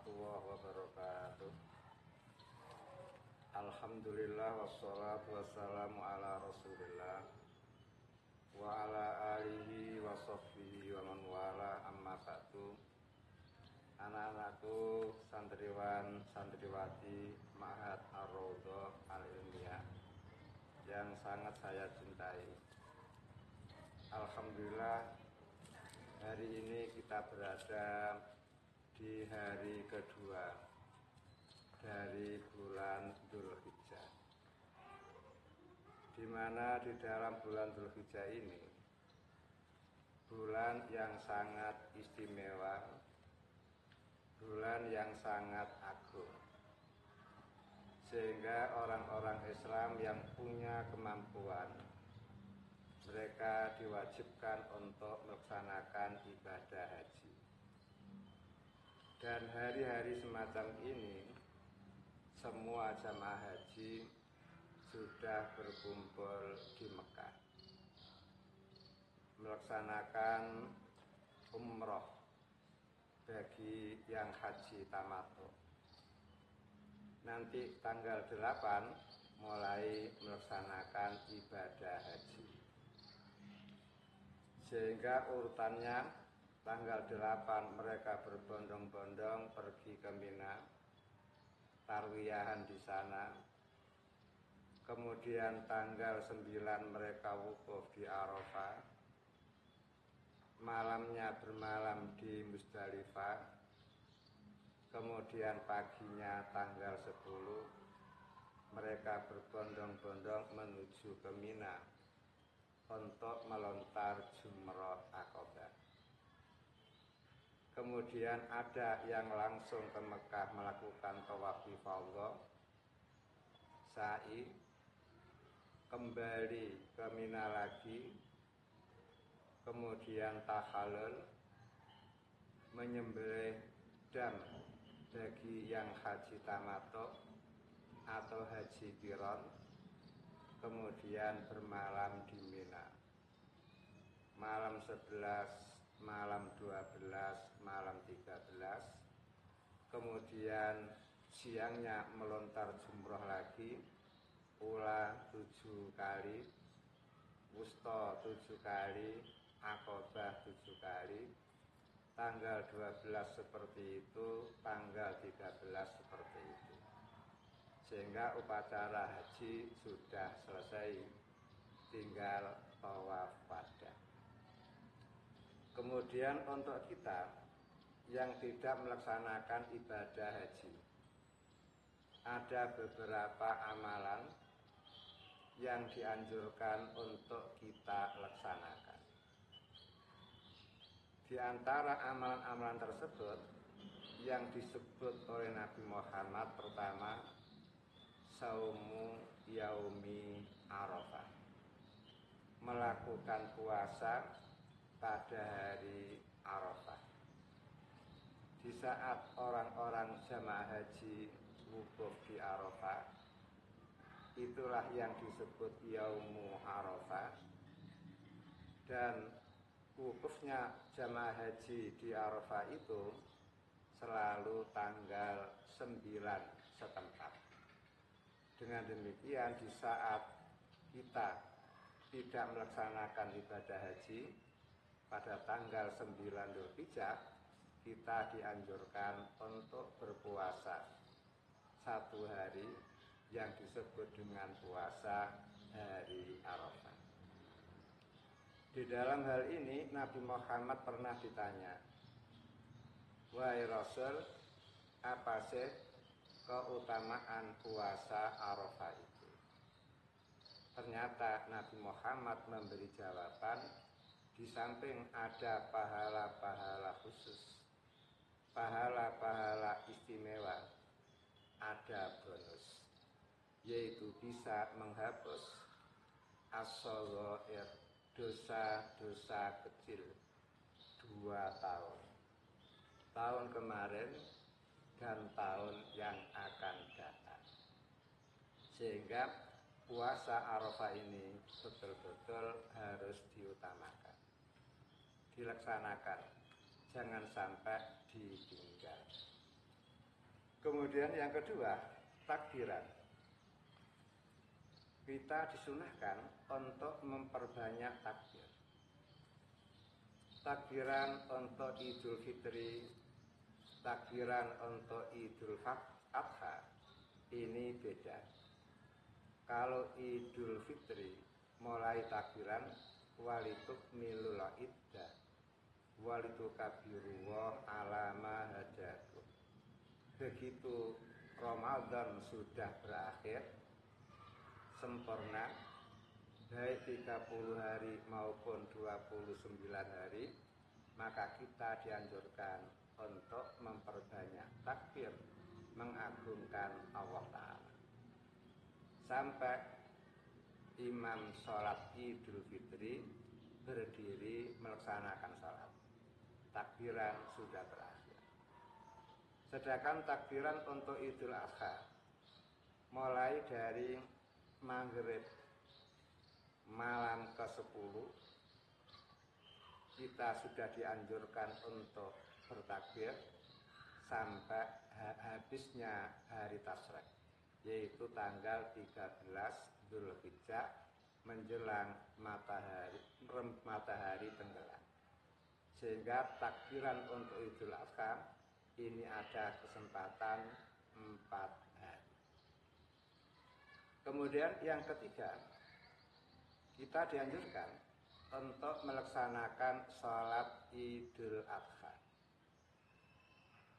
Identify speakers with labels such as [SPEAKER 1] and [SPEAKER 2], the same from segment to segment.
[SPEAKER 1] warahmatullahi wabarakatuh. Alhamdulillah wassalatu wassalamu ala rasulillah wa ala alihi wa sahbihi wa man wala, amma ba'du. Anak-anakku, santriwan santriwati Ma'had Ar-Raudhah Al-Ilmiyah yang sangat saya cintai, alhamdulillah hari ini kita berada di hari kedua dari bulan Dzulhijjah, di mana di dalam bulan Dzulhijjah ini bulan yang sangat istimewa, bulan yang sangat agung, sehingga orang-orang Islam yang punya kemampuan mereka diwajibkan untuk melaksanakan ibadah haji. Dan hari-hari semacam ini semua jamaah haji sudah berkumpul di Mekah melaksanakan umroh bagi yang haji tamattu. Nanti tanggal 8 mulai melaksanakan ibadah haji, sehingga urutannya tanggal 8 mereka berbondong-bondong pergi ke Mina, tarwiyahan di sana. Kemudian tanggal 9 mereka wukuf di Arafah, malamnya bermalam di Muzdalifah. Kemudian paginya tanggal 10 mereka berbondong-bondong menuju ke Mina untuk melontar jumrah Aqabah. Kemudian ada yang langsung ke Mekah melakukan tawaf ifadah, sa'i, kembali ke Mina lagi, kemudian tahallul, menyembelih dam bagi yang haji tamattu atau haji qiran, kemudian bermalam di Mina. Malam 11, malam 12, malam 13, kemudian siangnya melontar jumroh lagi, ula 7 kali, wusta 7 kali, Aqabah 7 kali, tanggal 12 seperti itu, tanggal 13 seperti itu, sehingga upacara haji sudah selesai, tinggal tawaf wada. Kemudian untuk kita yang tidak melaksanakan ibadah haji, ada beberapa amalan yang dianjurkan untuk kita laksanakan. Di antara amalan-amalan tersebut yang disebut oleh Nabi Muhammad, pertama, saumu yaumi Arafah, melakukan puasa pada hari Arafah. Di saat orang-orang jamaah haji wukuf di Arafah, itulah yang disebut yaumu Arafah. Dan wukufnya jamaah haji di Arafah itu selalu tanggal 9 setempat. Dengan demikian, di saat kita tidak melaksanakan ibadah haji pada tanggal 9 Dzulhijjah, kita dianjurkan untuk berpuasa 1 hari yang disebut dengan puasa hari Arafah. Di dalam hal ini Nabi Muhammad pernah ditanya, wahai Rasul, apa sih keutamaan puasa Arafah itu? Ternyata Nabi Muhammad memberi jawaban, di samping ada pahala-pahala khusus, pahala-pahala istimewa, ada bonus, yaitu bisa menghapus as-shaghair, dosa-dosa kecil 2 tahun, tahun kemarin dan tahun yang akan datang. Sehingga puasa Arafah ini betul-betul harus diutamakan, dilaksanakan, jangan sampai ditinggal. Kemudian yang kedua, takbiran. Kita disunahkan untuk memperbanyak takbir. Takbiran untuk Idul Fitri, takbiran untuk Idul Adha, ini beda. Kalau Idul Fitri mulai takbiran walitukmilul iddah walitukabiruwah ala ma hadakum. Begitu Ramadan sudah berakhir sempurna, baik 30 hari maupun 29 hari, maka kita dianjurkan untuk memperbanyak takbir, mengagungkan Allah Ta'ala. Sampai imam sholat Idul Fitri berdiri melaksanakan sholat, takbiran sudah berakhir. Sedangkan takbiran untuk Idul Adha mulai dari maghrib malam ke-10 kita sudah dianjurkan untuk bertakbir sampai habisnya hari Tasyrik, yaitu tanggal 13 Dzulhijjah menjelang matahari tenggelam. Sehingga takbiran untuk Idul Adha ini ada kesempatan 4 hari. Kemudian yang ketiga, kita dianjurkan untuk melaksanakan sholat Idul Adha.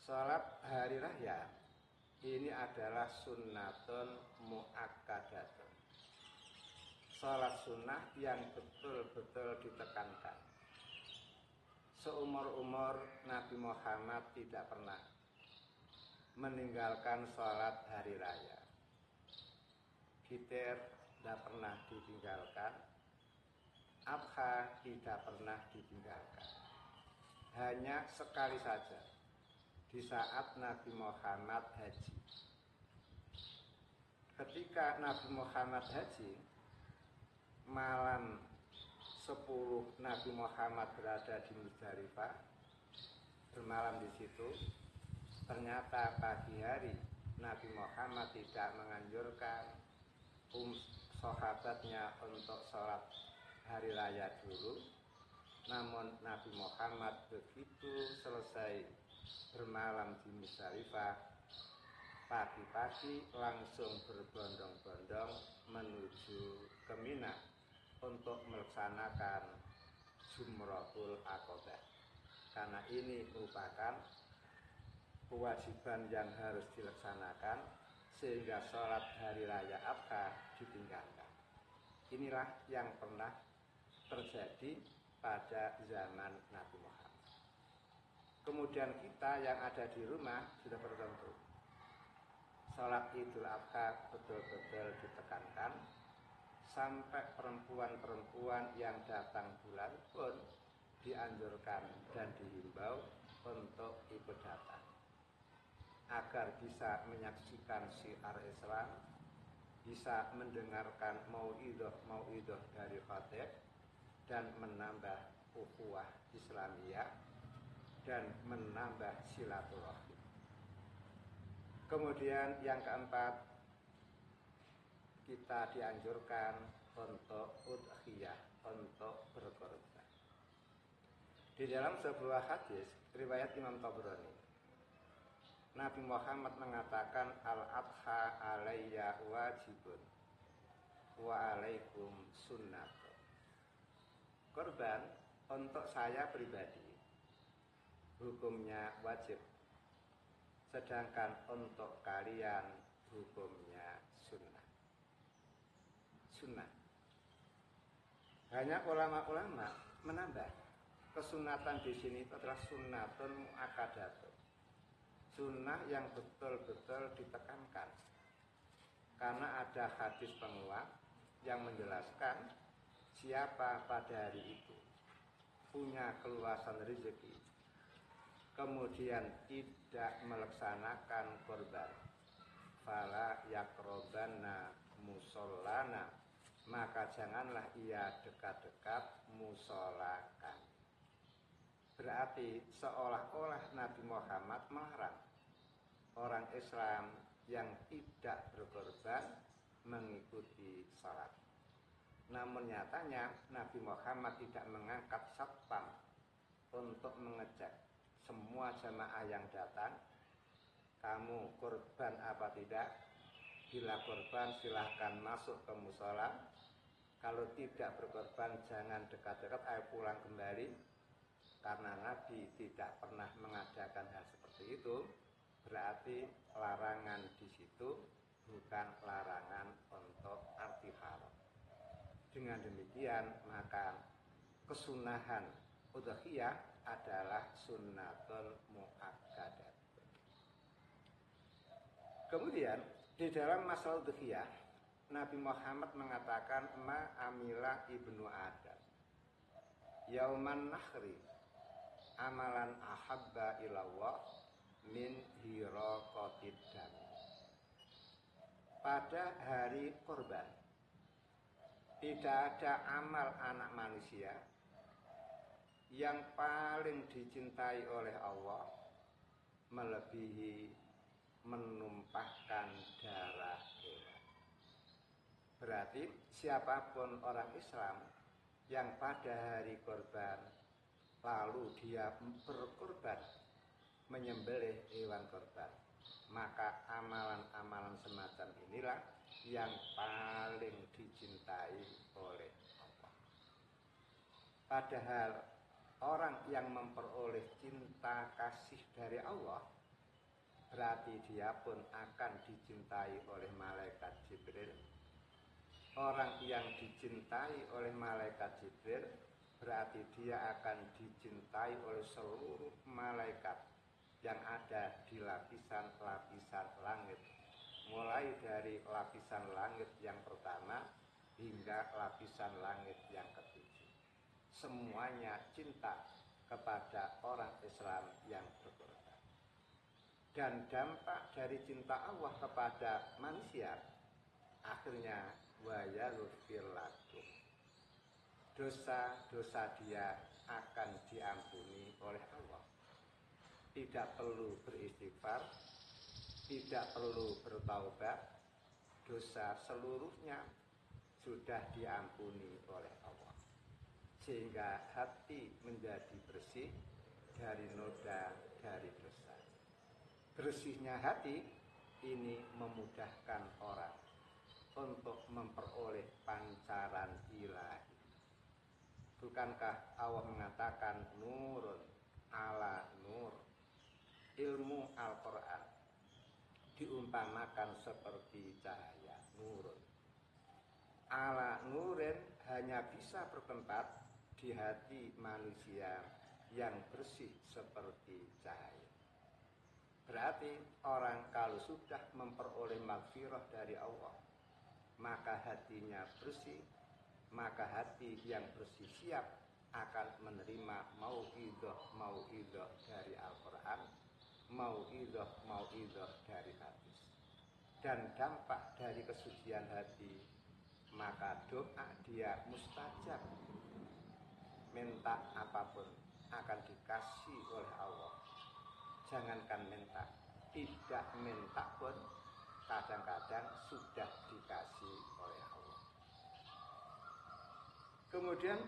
[SPEAKER 1] Sholat hari raya ini adalah sunnatun muakkadatun. Sholat sunnah yang betul-betul ditekankan. Seumur-umur Nabi Muhammad tidak pernah meninggalkan sholat hari raya. Fitir tidak pernah ditinggalkan, Adha tidak pernah ditinggalkan. Hanya sekali saja, di saat Nabi Muhammad haji. Ketika Nabi Muhammad haji, malam 10 Nabi Muhammad berada di Muzdalifah, bermalam di situ. Ternyata pagi hari Nabi Muhammad tidak menganjurkan sahabatnya untuk sholat hari raya dulu. Namun Nabi Muhammad begitu selesai bermalam di Muzdalifah, pagi-pagi langsung berbondong-bondong menuju ke Mina untuk melaksanakan Jumratul Aqabah. Karena ini merupakan kewajiban yang harus dilaksanakan, sehingga sholat hari raya Adha ditinggalkan. Inilah yang pernah terjadi pada zaman Nabi Muhammad. Kemudian kita yang ada di rumah sudah bertentu, sholat Idul Adha betul-betul ditekankan. Sampai perempuan-perempuan yang datang bulan pun dianjurkan dan dihimbau untuk ikut datang, agar bisa menyaksikan syiar Islam, bisa mendengarkan mau'idah dari khatib, dan menambah ukhuwah Islamiyah dan menambah silaturahim. Kemudian yang keempat, kita dianjurkan untuk udhiyah, untuk berkorban. Di dalam sebuah hadis riwayat Imam Tabrani, Nabi Muhammad mengatakan, al-adha alayya wajibun wa alaikum sunnatun. Korban untuk saya pribadi hukumnya wajib, sedangkan untuk kalian hukumnya sunnah. Sunnah. Hanya ulama-ulama menambah kesunatan di sini itu adalah sunnatun muakkadatun. Sunnah yang betul-betul ditekankan, karena ada hadis penguat yang menjelaskan siapa pada hari itu punya keluasan rezeki kemudian tidak melaksanakan korban, fala yakrobanna musallana, maka janganlah ia dekat-dekat musola kami. Berarti seolah-olah Nabi Muhammad melarang orang Islam yang tidak berkorban mengikuti salat. Namun nyatanya Nabi Muhammad tidak mengangkat satpam untuk mengecek semua jamaah yang datang, kamu korban apa tidak. Bila korban silahkan masuk ke musola, kalau tidak berkorban jangan dekat-dekat, ayo pulang kembali. Karena Nabi tidak pernah mengadakan hal seperti itu, berarti larangan di situ bukan larangan untuk arti haram. Dengan demikian maka kesunahan udhiyah adalah sunnatun muakkadah. Kemudian di dalam masalah udhiyah Nabi Muhammad mengatakan ma amila ibnu Adam yauman nahri amalan ahabba ilallah min hiraqatid dam. Pada hari kurban tidak ada amal anak manusia yang paling dicintai oleh Allah melebihi menumpahkan darah hewan. Berarti siapapun orang Islam yang pada hari kurban lalu dia berkorban menyembelih hewan kurban, maka amalan-amalan semacam inilah yang paling dicintai oleh Allah. Padahal orang yang memperoleh cinta kasih dari Allah, berarti dia pun akan dicintai oleh malaikat Jibril. Orang yang dicintai oleh malaikat Jibril, berarti dia akan dicintai oleh seluruh malaikat yang ada di lapisan-lapisan langit, mulai dari lapisan langit yang pertama hingga lapisan langit yang ketujuh. Semuanya cinta kepada orang Islam yang berkorban. Dan dampak dari cinta Allah kepada manusia, akhirnya wa yaghfir lakum, dosa-dosa dia akan diampuni oleh Allah. Tidak perlu beristighfar, tidak perlu bertaubat, dosa seluruhnya sudah diampuni oleh Allah. Sehingga hati menjadi bersih dari noda, dari dosa. Bersihnya hati ini memudahkan orang untuk memperoleh pancaran ilahi. Bukankah Allah mengatakan nurun ala nur? Ilmu Al-Quran diumpamakan seperti cahaya nurun. Ala nurin hanya bisa bertempat di hati manusia yang bersih seperti cahaya. Berarti orang kalau sudah memperoleh maghfirah dari Allah, maka hatinya bersih, maka hati yang bersih siap akan menerima mau'idhah dari Al-Quran, mau'idhah dari hadis. Dan dampak dari kesucian hati, maka doa dia mustajab. Minta apapun akan dikasih oleh Allah. Jangankan minta, tidak minta pun kadang-kadang sudah dikasih oleh Allah. Kemudian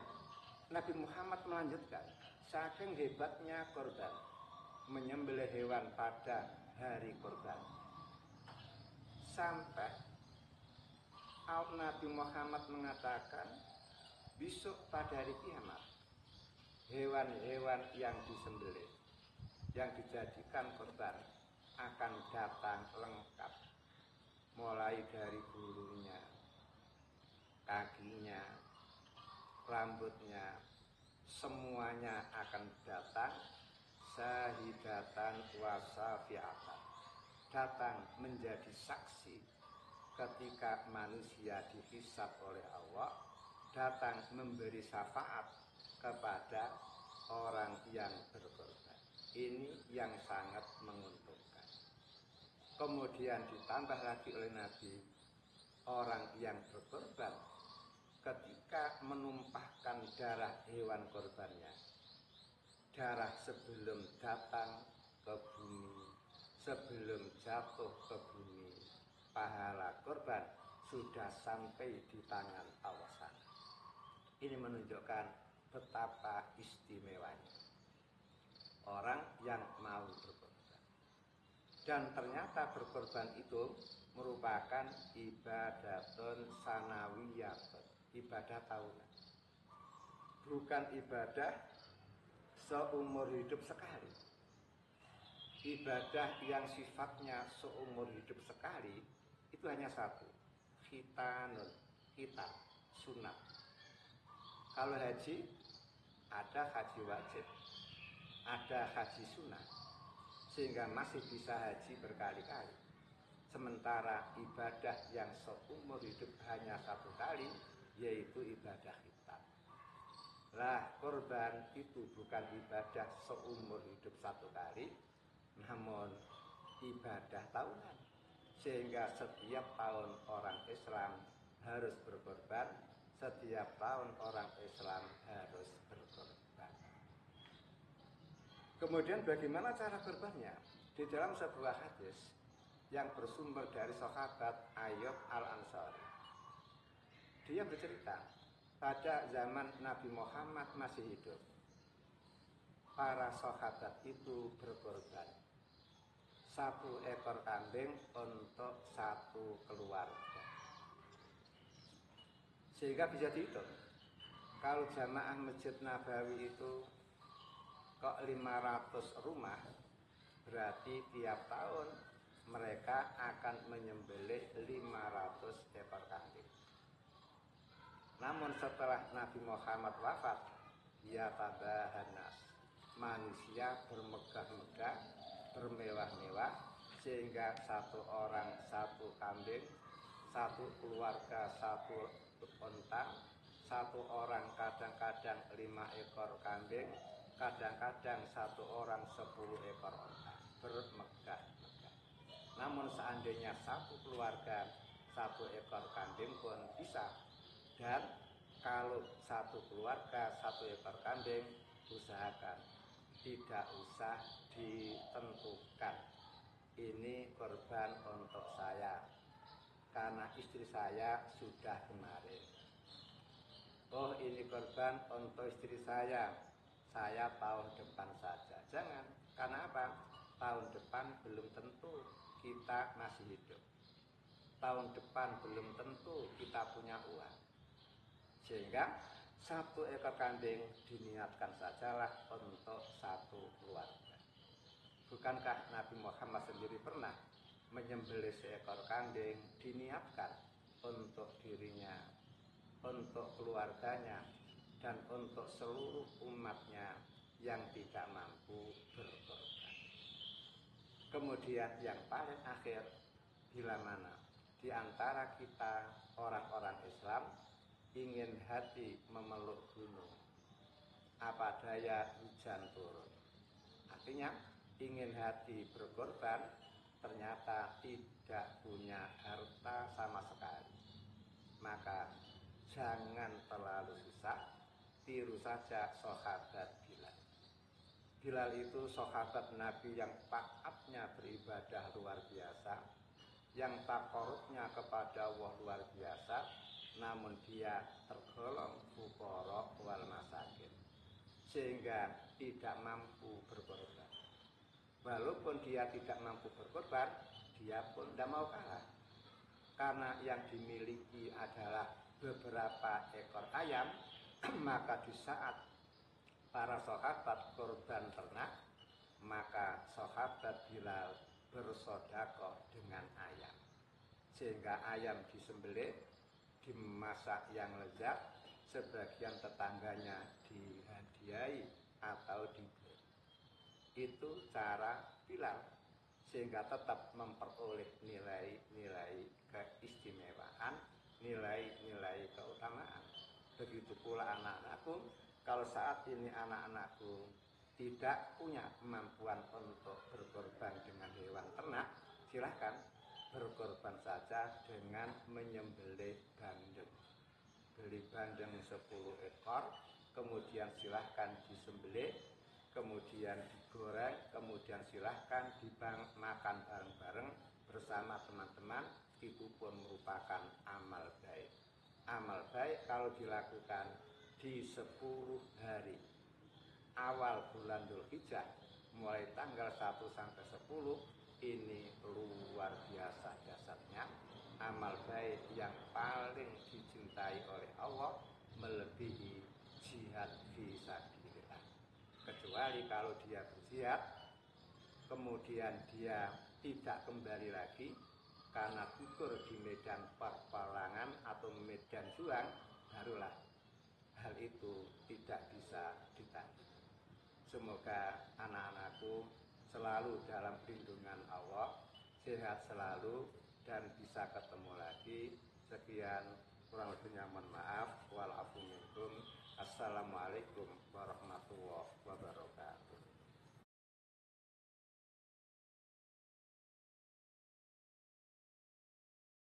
[SPEAKER 1] Nabi Muhammad melanjutkan, saking hebatnya korban, menyembelih hewan pada hari korban, sampai Nabi Muhammad mengatakan besok pada hari kiamat hewan-hewan yang disembelih, yang dijadikan korban akan datang lengkap, mulai dari bulunya, kakinya, rambutnya, semuanya akan datang syahidatan wa syafi'atan, datang menjadi saksi ketika manusia dihisab oleh Allah, datang memberi syafaat kepada orang yang berkorban. Ini yang sangat menguntungkan. Kemudian ditambah lagi oleh Nabi, orang yang berkorban ketika menumpahkan darah hewan korbannya, darah sebelum datang ke bumi, sebelum jatuh ke bumi, pahala korban sudah sampai di tangan Allah sana. Ini menunjukkan betapa istimewanya orang yang mau berkorban. Dan ternyata berkorban itu merupakan ibadatun sanawiyatun, ibadah tahunan. Bukan ibadah seumur hidup sekali. Ibadah yang sifatnya seumur hidup sekali itu hanya satu, khitanun, khitan, sunat. Kalau haji, ada haji wajib, ada haji sunat, sehingga masih bisa haji berkali-kali. Sementara ibadah yang seumur hidup hanya satu kali, yaitu ibadah khitan. Lah, korban itu bukan ibadah seumur hidup satu kali, namun ibadah tahunan. Sehingga setiap tahun orang Islam harus berkorban, setiap tahun orang Islam harus berkorban. Kemudian bagaimana cara korbannya? Di dalam sebuah hadis yang bersumber dari sahabat Ayyub Al-Ansari, dia bercerita, pada zaman Nabi Muhammad masih hidup, para sahabat itu berkorban 1 ekor kambing untuk 1 keluarga. Sehingga bisa dihitung, kalau jamaah Masjid Nabawi itu kok 500 rumah, berarti tiap tahun mereka akan menyembelih 500 ekor kambing. Namun setelah Nabi Muhammad wafat, ya tabahanas, manusia bermegah-megah, bermewah-mewah, sehingga 1 orang 1 kambing, 1 keluarga 1 unta, 1 orang kadang-kadang 5 ekor kambing, kadang-kadang 1 orang 10 ekor unta, bermegah-megah. Namun seandainya 1 keluarga 1 ekor kambing pun bisa. Dan kalau 1 keluarga 1 ekor kambing, usahakan tidak usah ditentukan ini korban untuk saya karena istri saya sudah kemarin. Oh, ini korban untuk istri saya tahun depan saja. Jangan, karena apa? Tahun depan belum tentu kita masih hidup. Tahun depan belum tentu kita punya uang. Sehingga 1 ekor kambing diniatkan sajalah untuk 1 keluarga. Bukankah Nabi Muhammad sendiri pernah menyembelih seekor kambing diniatkan untuk dirinya, untuk keluarganya, dan untuk seluruh umatnya yang tidak mampu berkorban. Kemudian yang paling akhir, bila mana di antara kita orang-orang Islam ingin hati memeluk gunung, apa daya hujan turun. Artinya ingin hati berkorban, ternyata tidak punya harta sama sekali. Maka jangan terlalu susah, tiru saja sahabat Bilal. Bilal itu sahabat Nabi yang taatnya beribadah luar biasa, yang takarubnya kepada Allah luar biasa, namun dia tergolong fuqara wal masakin, sehingga tidak mampu berkorban. Walaupun dia tidak mampu berkorban, dia pun tidak mau kalah, karena yang dimiliki adalah beberapa ekor ayam. Maka di saat para sahabat korban ternak, maka sahabat Bilal bersedekah dengan ayam, sehingga ayam disembelih, dimasak yang lezat, sebagian tetangganya dihadiahi atau diberi. Itu cara Bilal, sehingga tetap memperoleh nilai-nilai keistimewaan, nilai-nilai keutamaan. Begitu pula anak-anakku, kalau saat ini anak-anakku tidak punya kemampuan untuk berkorban dengan hewan ternak, silahkan berkorban saja dengan menyembelih bandeng. Beli bandeng 10 ekor, kemudian silahkan disembelih, kemudian digoreng, kemudian silahkan makan bareng-bareng bersama teman-teman, itu pun merupakan amal baik. Amal baik kalau dilakukan di 10 hari awal bulan Dzulhijjah, mulai tanggal 1 sampai 10, ini luar biasa dasarnya. Amal baik yang paling dicintai oleh Allah melebihi jihad fisabilillah. Kecuali kalau dia berjihad, kemudian dia tidak kembali lagi karena gugur di medan peperangan atau medan juang, barulah hal itu tidak bisa ditanggung. Semoga anak-anakku selalu dalam lindungan Allah, sehat selalu, dan bisa ketemu lagi. Sekian, kurang lebihnya mohon maaf. Wal afu minkum. Assalamualaikum